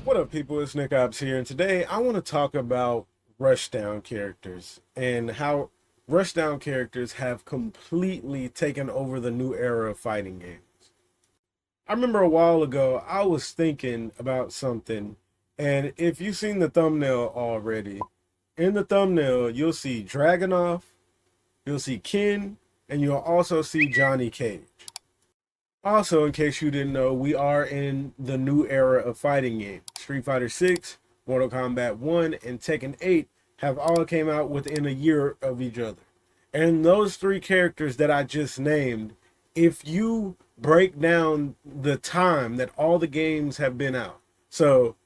What up, people? It's Nickopz here, and today I want to talk about Rushdown characters and how Rushdown characters have completely taken over the new era of fighting games. I remember a while ago I was thinking about something, and if you've seen the thumbnail already, in the thumbnail you'll see Dragunov, you'll see Ken, and you'll also see Johnny Cage. Also, in case you didn't know, we are in the new era of fighting games. Street Fighter 6, Mortal Kombat 1, and Tekken 8 have all came out within a year of each other. And those three characters that I just named, if you break down the time that all the games have been out. So,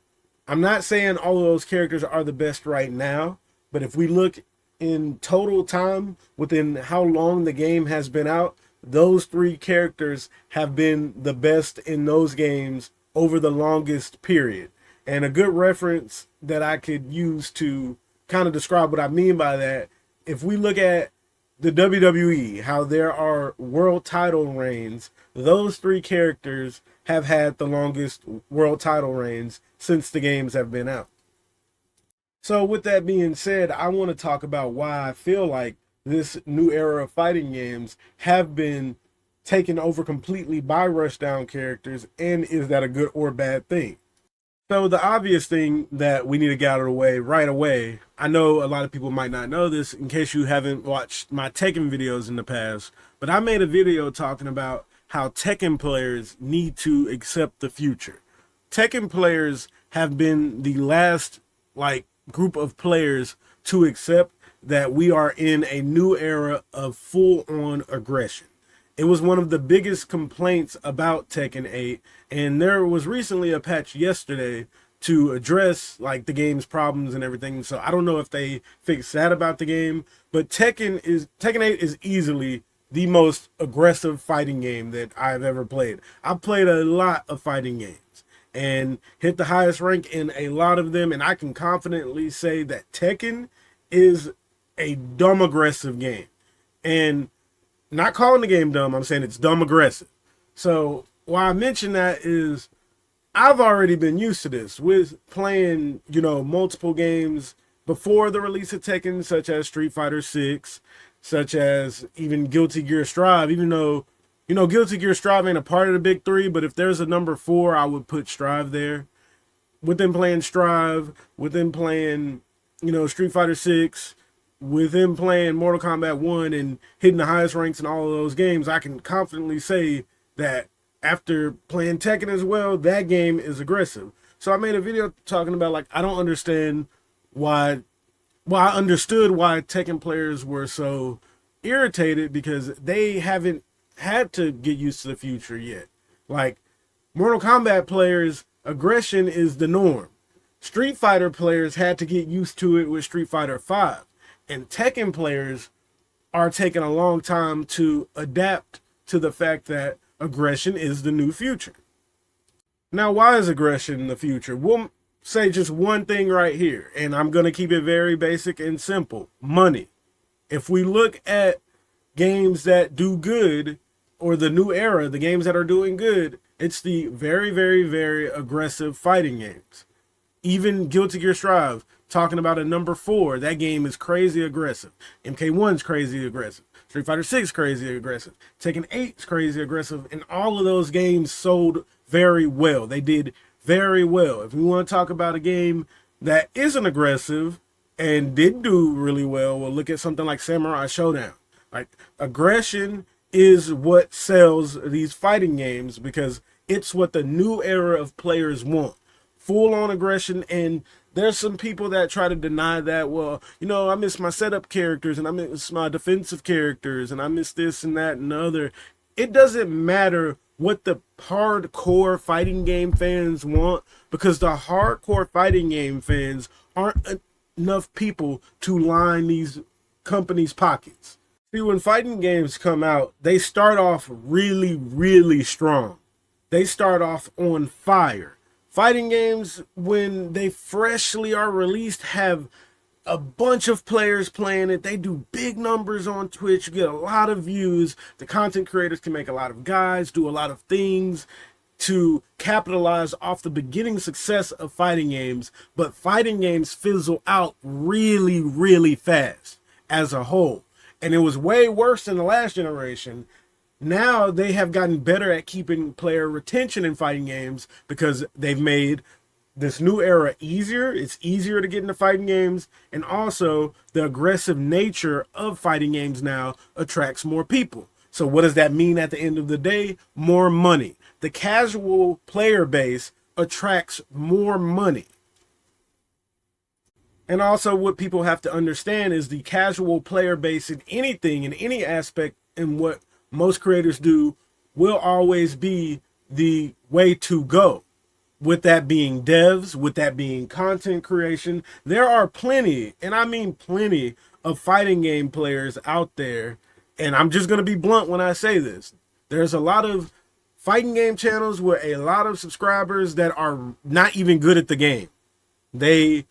I'm not saying all of those characters are the best right now, but if we look in total time within how long the game has been out, those three characters have been the best in those games over the longest period. And a good reference that I could use to kind of describe what I mean by that, if we look at the WWE, how there are world title reigns, those three characters have had the longest world title reigns since the games have been out. So with that being said, I want to talk about why I feel like this new era of fighting games have been taken over completely by Rushdown characters, and is that a good or bad thing? So the obvious thing that we need to get out of the way right away, I know a lot of people might not know this in case you haven't watched my Tekken videos in the past, but I made a video talking about how Tekken players need to accept the future. Tekken players have been the last group of players to accept that we are in a new era of full-on aggression. It was one of the biggest complaints about Tekken 8, and there was recently a patch yesterday to address the game's problems and everything. So I don't know if they fixed that about the game, but Tekken 8 is easily the most aggressive fighting game that I've ever played. I've played a lot of fighting games and hit the highest rank in a lot of them, and I can confidently say that Tekken is a dumb aggressive game. And not calling the game dumb, I'm saying it's dumb aggressive. So why I mention that is I've already been used to this with playing, multiple games before the release of Tekken, such as Street Fighter 6, such as even Guilty Gear Strive, even though, Guilty Gear Strive ain't a part of the big three, but if there's a number 4, I would put Strive there. With them playing Strive, with them playing, Street Fighter 6, with him playing Mortal Kombat 1 and hitting the highest ranks in all of those games, I can confidently say that after playing Tekken as well, that game is aggressive. So I made a video talking about I don't understand why, I understood why Tekken players were so irritated, because they haven't had to get used to the future yet. Mortal Kombat players, aggression is the norm. Street Fighter players had to get used to it with Street Fighter 5. And Tekken players are taking a long time to adapt to the fact that aggression is the new future. Now, why is aggression the future? We'll say just one thing right here, and I'm going to keep it very basic and simple. Money. If we look at games that do good, or the new era, the games that are doing good, it's the very, very, very aggressive fighting games. Even Guilty Gear Strive, talking about a number 4, that game is crazy aggressive. MK1's crazy aggressive. Street Fighter 6 crazy aggressive. Tekken 8's crazy aggressive. And all of those games sold very well. They did very well. If we want to talk about a game that isn't aggressive and did do really well, we'll look at something like Samurai Showdown. Aggression is what sells these fighting games, because it's what the new era of players want. Full-on aggression. And there's some people that try to deny that. Well, I miss my setup characters, and I miss my defensive characters, and I miss this and that and the other. It doesn't matter what the hardcore fighting game fans want, because the hardcore fighting game fans aren't enough people to line these companies' pockets. See, when fighting games come out, they start off really, really strong. They start off on fire. Fighting games, when they freshly are released, have a bunch of players playing it. They do big numbers on Twitch. You get a lot of views. The content creators can make a lot of guides, do a lot of things. to capitalize off the beginning success of fighting games, but fighting games fizzle out really, really fast as a whole. And it was way worse than the last generation. Now they have gotten better at keeping player retention in fighting games because they've made this new era easier. It's easier to get into fighting games, and also the aggressive nature of fighting games now attracts more people. So what does that mean at the end of the day? More money. The casual player base attracts more money. And also what people have to understand is the casual player base in anything, in any aspect, in what most creators do will always be the way to go. With that being devs, with that being content creation, there are plenty, and I mean plenty, of fighting game players out there. And I'm just going to be blunt when I say this. There's a lot of fighting game channels with a lot of subscribers that are not even good at the game. They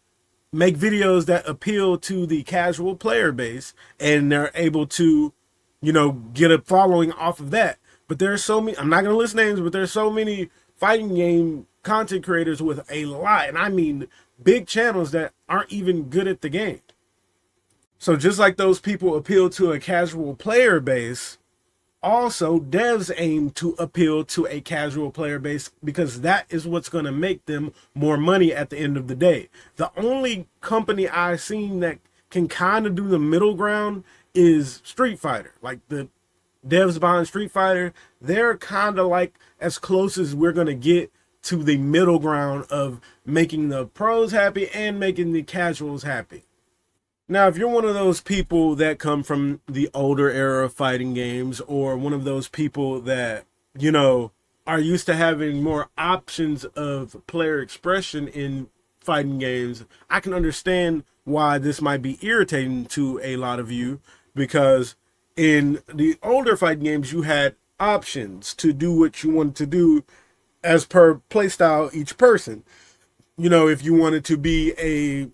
make videos that appeal to the casual player base, and they're able to, get a following off of that. But there's so many, I'm not going to list names, but there's so many fighting game content creators with a lot, and I mean big channels, that aren't even good at the game. So just like those people appeal to a casual player base, also devs aim to appeal to a casual player base, because that is what's going to make them more money at the end of the day. The only company I've seen that can kind of do the middle ground is Street Fighter. Like the devs behind Street Fighter, they're kind of like as close as we're going to get to the middle ground of making the pros happy and making the casuals happy. Now, if you're one of those people that come from the older era of fighting games, or one of those people that, are used to having more options of player expression in fighting games, I can understand why this might be irritating to a lot of you, because in the older fighting games, you had options to do what you wanted to do as per playstyle each person. If you wanted to be a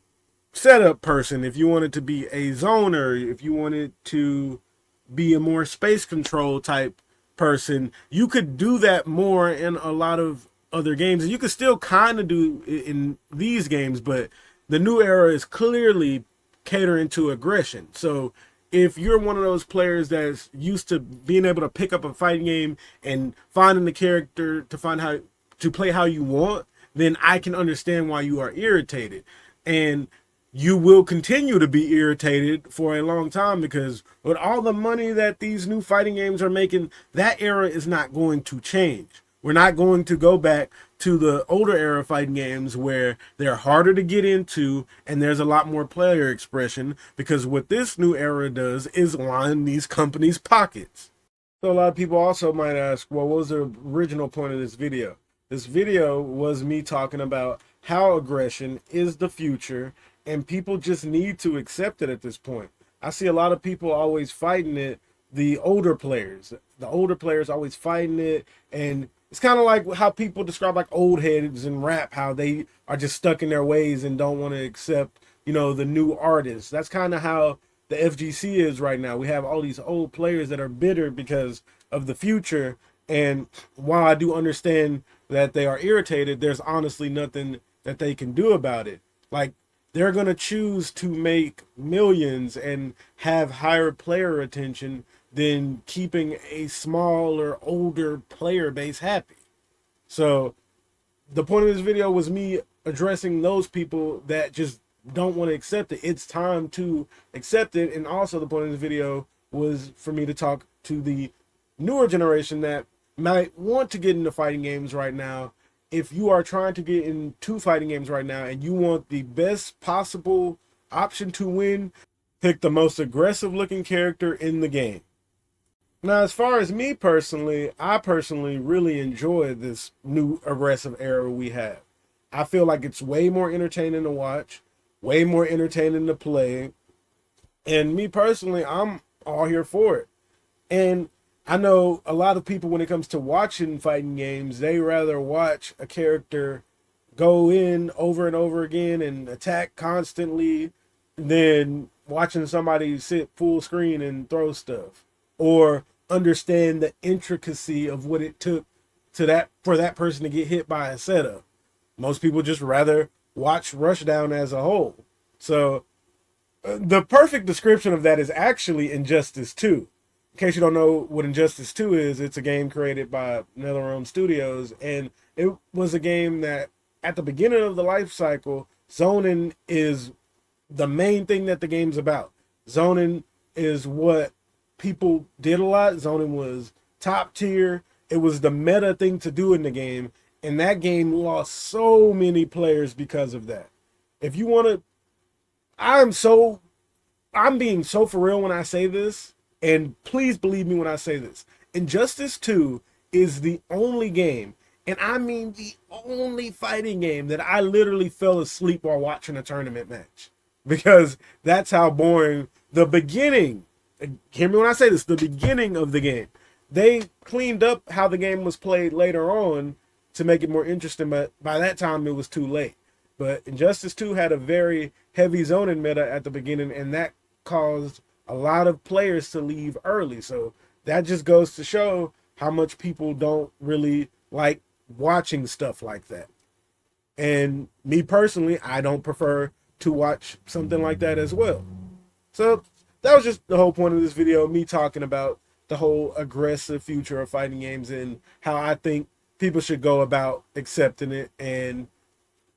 setup person, if you wanted to be a zoner, if you wanted to be a more space control type person, you could do that more in a lot of other games. And you could still kind of do it in these games, but the new era is clearly catering to aggression. So if you're one of those players that's used to being able to pick up a fighting game and finding the character to find how to play how you want, then I can understand why you are irritated. And you will continue to be irritated for a long time, because with all the money that these new fighting games are making, that era is not going to change. We're not going to go back to the older era fighting games where they're harder to get into and there's a lot more player expression, because what this new era does is line these companies' pockets. So a lot of people also might ask, well, what was the original point of this video? This video was me talking about how aggression is the future, and people just need to accept it at this point. I see a lot of people always fighting it, the older players always fighting it, and it's kind of like how people describe like old heads in rap, how they are just stuck in their ways and don't want to accept, the new artists. That's kind of how the FGC is right now. We have all these old players that are bitter because of the future, and while I do understand that they are irritated, there's honestly nothing that they can do about it. Like, they're going to choose to make millions and have higher player retention than keeping a smaller, older player base happy. So the point of this video was me addressing those people that just don't want to accept it. It's time to accept it. And also the point of this video was for me to talk to the newer generation that might want to get into fighting games right now. If you are trying to get into fighting games right now and you want the best possible option to win, pick the most aggressive looking character in the game. Now, as far as me personally, I personally really enjoy this new aggressive era we have. I feel like it's way more entertaining to watch, way more entertaining to play. And me personally, I'm all here for it. And I know a lot of people, when it comes to watching fighting games, they rather watch a character go in over and over again and attack constantly than watching somebody sit full screen and throw stuff, or understand the intricacy of what it took for that person to get hit by a setup. Most people just rather watch Rushdown as a whole. So the perfect description of that is actually Injustice 2. In case you don't know what Injustice 2 is, it's a game created by NetherRealm Studios, and it was a game that at the beginning of the life cycle, zoning is the main thing that the game's about. Zoning is what people did a lot. Zoning was top tier. It was the meta thing to do in the game, and that game lost so many players because of that. If you want to, I'm being so for real when I say this, and please believe me when I say this. Injustice 2 is the only game, and I mean the only fighting game that I literally fell asleep while watching a tournament match. Because that's how boring the beginning, hear me when I say this, the beginning of the game. They cleaned up how the game was played later on to make it more interesting, but by that time it was too late. But Injustice 2 had a very heavy zoning meta at the beginning, and that caused a lot of players to leave early. So that just goes to show how much people don't really like watching stuff like that. And me personally, I don't prefer to watch something like that as well. So that was just the whole point of this video, me talking about the whole aggressive future of fighting games and how I think people should go about accepting it, and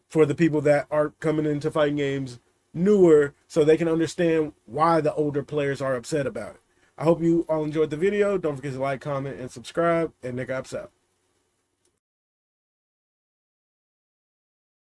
for the people that are coming into fighting games newer, so they can understand why the older players are upset about it. I hope you all enjoyed the video. Don't forget to like, comment, and subscribe, and Nickopz out.